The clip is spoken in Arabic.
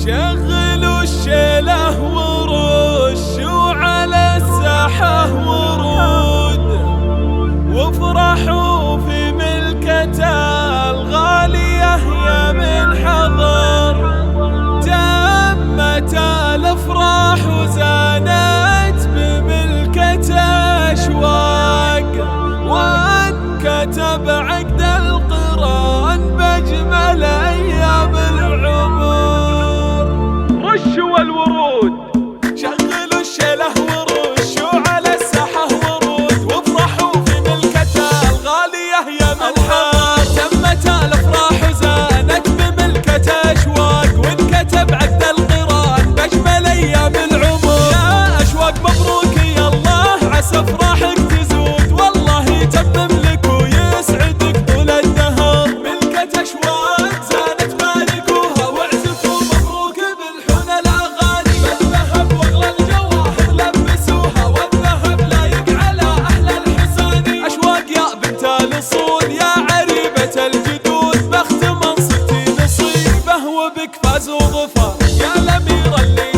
شغلوا الشيله ورشوا على الساحه ورود، وافرحوا في ملكته الغاليه يا من حضر. تمت الافراح وزانت بملكته اشواق، وانكتب عقد القران بأجمل أيام العمر. رشوا الورود، شغلوا الشيله ورشوا على الساحه ورود، وافرحوا في ملكته الغاليه يا من حضر. تمت الافراح وزانت بملكته اشواق، وانكتب عقد القران بأجمل أيام العمر. يا اشواق مبروك يا الله، عسى افراحك تزود، والله يتمم لك ويسعدك طول الدهر. ملكة اشواق زانت باركوها، واعزفوا مبروك بالحنى الاغاني. بالذهب واغلى الجواهر لبسوها، والذهب لايق على احلى الحساني. اشواق يا بنت الاصول يا عريبة الجدود، بخت منصبتي نصيبه وبك فاز وظفر. يا الاميرة اللي